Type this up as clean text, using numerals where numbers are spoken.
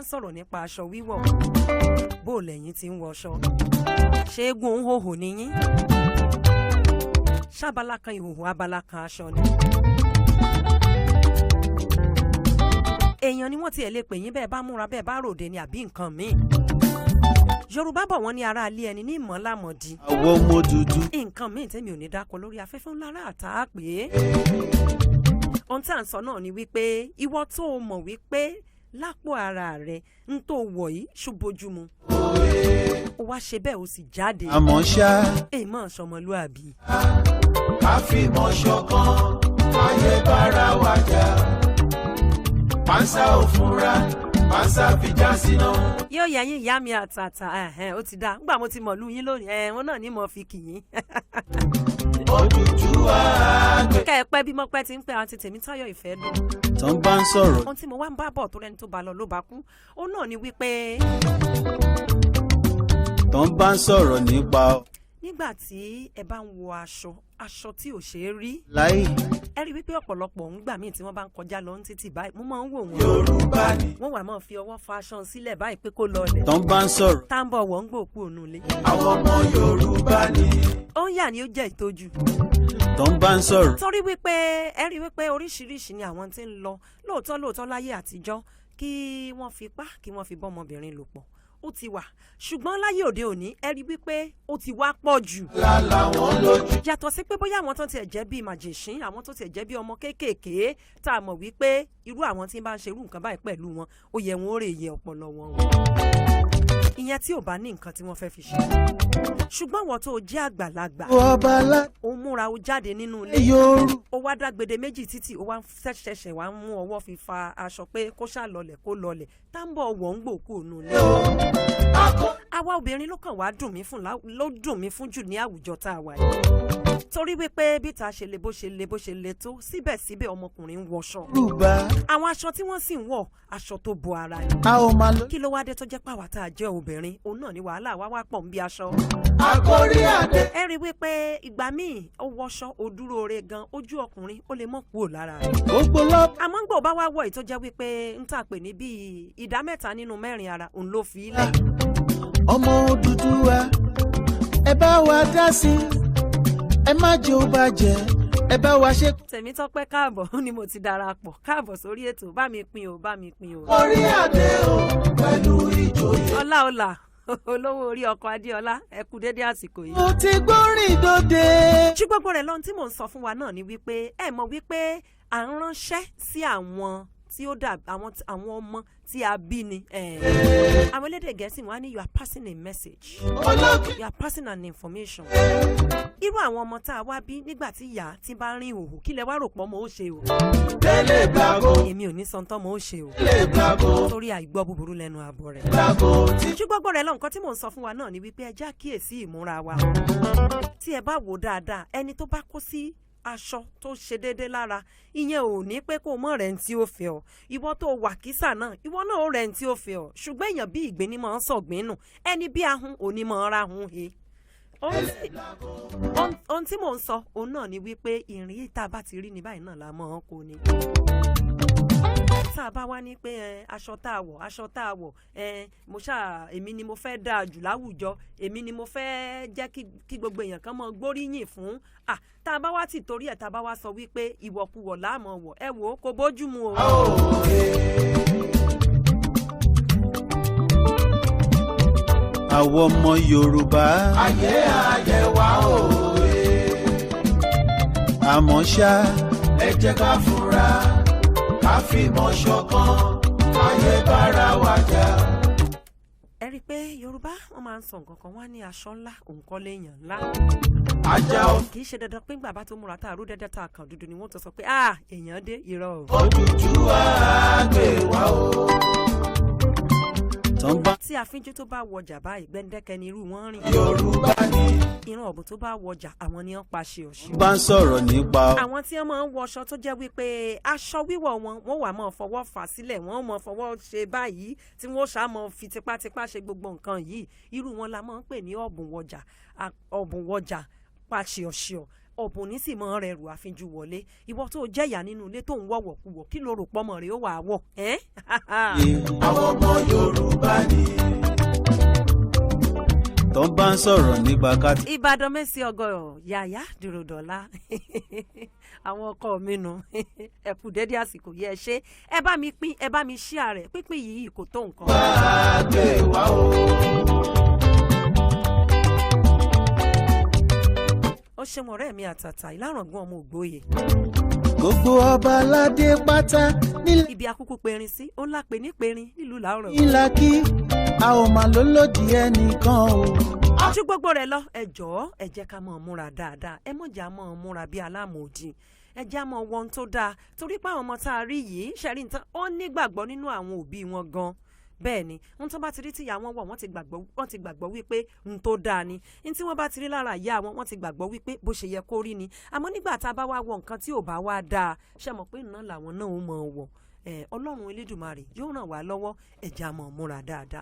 ń sọ̀rọ̀ nípa aṣọ wíwọ̀ bó lẹ́yìn tí ń wọṣọ ṣé eégún ń hòhò níyín ṣábàlá kan ìhòhò abala kan aṣọ ni èèyàn ni wọ́n tiẹ̀ lè pè yín bẹ́ẹ̀ bá múra bẹ́ẹ̀ bá ròde ni àbí nǹkan míì Yorùbá bọ̀ wọ́n ní ara alẹ́ ẹni ní ìmọ̀lámọ̀dí àwọn ọmọ dúdú nǹkan míì tẹ́mi ò ní dákọ lórí afẹ́fẹ́ ńlára àtà pé ohun tí à ń sọ náà ni wípé ìwọ tó o mọ̀ wípé lápò ara rẹ̀ ń tó wọ̀ yìí ṣùbójúmu ó wá ṣe bẹ́ẹ̀ ó sì jáde àmọ́ ṣá èèmọ̀ ṣọmọlúàbí. ká fi mọ̀ ṣọ̀kan ayé bára wa jà pàṣà òfúnra pàṣà fìjà síná. yóò yẹ yín ìyá mi àtàtà ó ti dáa nígbà mo ti mọ̀ lú yín lónìí wọn náà ní mo fi kì yín. ojújú àgbẹ̀. kẹ́ ẹ pẹ́ bí mo pẹ́ ti ń pẹ́ àti Tèmítáyọ̀ ìfẹ́ dùn. tó ń bá ń sọ̀rọ̀. ohun tí mo wá ń bá bọ̀ tó rẹni tó bá lọ ló bá kú ó náà ni wípé. tó ń bá ń sọ̀rọ̀ nípa. nígbà tí ẹ bá ń wọ aṣọ tí ò ṣeé rí. láì. ẹ rí wípé ọ̀pọ̀lọpọ̀ ń gbà míì tí wọ́n bá ń kọjá lọ ní títì báyìí mo máa ń wò wọ́n. Yorùbá ni. wọ́n wà máa fi ọwọ́ fa aṣọ sílẹ̀ báyìí pé kó lọlẹ̀. tó ń bá ń sọ̀rọ̀. táǹbọ̀ wọ̀ ń gbòkú ònú ilé. àwọn ọmọ Yorùbá ni. ó ń yà ni ó jẹ́ ìtọ́jú. tó ń bá ń sọ̀rọ̀. torí wípé ẹ rí wípé oríṣiríṣi ni àwọn tí ń lọ lóòótọ́ láyé àtijọ́ kí wọ́n fi bọ́mọbìnrin lò pọ̀ ó ti wà ṣùgbọ́n láyé òde òní ẹ rí wípé ó ti wá pọ̀ jù. làwọn lójú. yàtọ̀ sí pé bóyá àwọn tó tiẹ̀ jẹ́ bíi màjèṣín àwọn tó tiẹ̀ jẹ́ bíi ọmọ kéékèèké tá a mọ̀ wípé irú àwọn tí ń bá ń ṣerú nǹkan báyìí pẹ̀lú wọn ó yẹ wọn ó rè yẹ ọpọlọ wọn. ìyẹn tí ò bá ní nǹkan tí wọ́n fẹ́ fi ṣe. ṣùgbọ́n wọ́n tó jẹ́ àgbàlagbà ó múra ó jáde nínú ilé ó wá dágbede méjì títì ó wá ṣẹ̀ṣẹ̀ wá mú ọwọ́ fi fa aṣọ pé kó ṣàlọlẹ̀ kó lọlẹ̀ táǹbọ̀ wọ̀ ń gbòkú ònú ilé. àwa obìnrin ló kàn wá dùn mí fún jù ní àwùjọ tá a wà yìí torí wípé bí ta ṣe le bó ṣe le tó síbẹ̀síbẹ̀ ọmọkùnrin ń wọṣọ. àwọn aṣọ tí wọ́n sì ń wọ̀ aṣọ tó bo ara ni. kí ló wá dé tó jẹ́ pàwọ́ tá a jẹ́ obìnrin òun náà ni wàhálà wá pọ̀ ń bí aṣọ. àkórí àdé. ẹ rí wípé ìgbà míì ó wọṣọ ó dúró re gan ojú ọkùnrin ó lè mọ́ kúrò lára rẹ̀. àmọ́ ń gbọ́ bá wá wọ̀ èyí tó jẹ́ wípé ń tà pé ní bíi ìdá 3 nínú 4 ara òun ló fi í lẹ̀. ọmọ Odùduwà ẹ bá wa dá sí ẹ má jẹ́ ó bàjẹ́ ẹ bá wa ṣe. Tèmítọ́pẹ́ káàbọ̀ ni mo ti darapọ̀ káàbọ̀ sórí ètò bá mi pín o. orí adé o pẹ̀lú ìjòyè. ọlá olówó orí ọkọ̀ Adéọlá ẹ kú dédé àsìkò yìí. mo ti gbórin dòde. ṣé gbogbo rẹ̀ lọ́n tí mò ń sọ fún wa náà ni wípé ẹ mọ̀ wípé à ń ránṣẹ́ sí àwọn tí ó dà àwọn ọmọ tí a bí ni. àwọn elédè Gẹ̀ẹ́sì wọn á ní you are passing a message. you are passing an information. irú àwọn ọmọ tá a wá bí nígbà tí ìyá ti bá rìn òhù kí lẹ wá rò pọ̀ mọ́ ó ṣe o. tẹ́lẹ̀ gbàgbó. èmi ò ní sọ́ńtọ́ mọ́ ó ṣe o. tẹ́lẹ̀ gbàgbó. torí àìgbọ́ búburú lẹ́nu àbọ̀ rẹ̀. gbàgbó. ṣé gbogbo rẹ̀ lọ nǹkan tí mò ń sọ fún wa náà ni wípé ẹ já kíyèsí ìmúra wa. tí ẹ bá wò dáadáa ẹni tó bá kó sí aṣọ tó ṣe déédé lára ìyẹn ò ní pé kó mọ rẹ̀ ń tí ó fẹ́ ọ ìwọ tó wà kísà náà ìwọ náà ó rẹ̀ ń tí ó fẹ́ ọ ṣùgbọ́n èèyàn bí ìgbín ni máa ń sọ̀gbìn nù ẹni bí ahun òní máa ń ra hun he. ohun tí mò ń sọ òun náà ni wípé ìrìn tá a bá ti rí ní báyìí náà la mọ̀ ọ́n kò ní. tá a bá wá ní pé aṣọ tá a wọ̀ èmi ni mo fẹ́ dáa jù láwùjọ èmi ni mo fẹ́ jẹ́ kí gbogbo èèyàn kan mọ gbóríyìn fún tá a bá wá tì torí ẹ̀ tá a bá wá sọ wípé ìwọ̀kuwọ̀ láàmọ̀ wọ̀ ẹ wò ó kò bójú mu o. àwọn ọmọ Yorùbá ayé wa òwe àmọ́ ṣá ẹ jẹ́ ká fura ká fi mọ̀ ṣọ̀kan ayé bára wa jà. ẹ rí i pé Yorùbá wọn máa ń sọ nǹkan kan wá ní aṣọ ńlá òǹkọ́ léèyàn ńlá. ajá o. kì í ṣe dandan pé bàbá tó múra tá a rú dẹ́dẹ́ tá a kàn dúdú ni wọ́n tó sọ pé èèyàn dé irọ́ o. Odùduwà gbé wa o. tí àfínjú tó bá wọjà báyìí gbẹ́ndẹ́kẹ́ ni irú wọn rìn. Yorùbá ni. ìran ọ̀bùn tó bá wọjà àwọn ni wọ́n pa ṣe ọ̀ṣun. bá ń sọ̀rọ̀ nípa. àwọn tí wọ́n máa ń wọṣọ tó jẹ́ wípé aṣọ wíwọ̀ wọn wọ́n wà máa fọwọ́ fà sílẹ̀ wọ́n máa fọwọ́ ṣe báyìí tí wọ́n ṣá máa fi tipátipá ṣe gbogbo nǹkan yìí irú wọn la máa ń pè ní ọ̀bùn wọjà pa ṣe ọ̀ṣun ọ̀bùn ní sì mọ́ rẹ̀ rù àfinjú wọlé ìwọ tó jẹ́yà nínú ilé tó ń wọ̀wọ̀ kú wọ̀ kí ló rò pọ́mọ rẹ̀ ó wà á wọ̀ ẹ́. àwọn ọmọ Yorùbá ni tó ń bá ń sọ̀rọ̀ nípa káàtì. Ìbàdàn mẹ́sì ọgọ́ yàyà dúró dọ̀la àwọn ọkọ mi nù ẹ kú dédé àsìkò yẹ ẹ ṣe ẹ bá mi pín ẹ bá mi share rẹ̀ pínpín yìí kò tó nǹkan. wá gbé wá o. ó ṣe mọ̀ ọ̀rẹ́ mi àtàtà ìlàrọ̀gbọ́n ọmọ ògbóye. gbogbo ọba aládé pátá nílẹ̀ ibi akúkú perin sí ó ńlá pe ní perin nílùú làárọ̀. ìlà kí a ò mà lólòdì ẹnìkan o. ju gbogbo rẹ̀ lọ ẹ jọ̀ọ́ ẹ jẹ́ ká mọ̀ múra dáadáa ẹ mọ̀jà mọ̀ múra bí alámòdì ẹ jẹ́ mọ̀ wọn tó dáa torí pé àwọn ọmọ tá a rí yìí ṣẹ̀rí nǹkan ó nígbàgbọ́ nínú àwọn òbí wọn gan bẹ́ẹ̀ ni n tó bá ti rí tíyà wọn wọ̀ wọ́n ti gbàgbọ́ wípé n tó dáa ni n tí wọ́n bá ti rí lára ìyá wọn wọ́n ti gbàgbọ́ wípé bó ṣe yẹ kó rí ni àmọ́ nígbà tá a bá wá wọ nǹkan tí ò bá wá dáa ṣe mọ̀ pé iná làwọn náà ó mọ̀ wọ̀ Ọlọ́run Elédùmarè yóò ràn wá lọ́wọ́ ẹ jẹ́ mọ̀ múra dáadáa.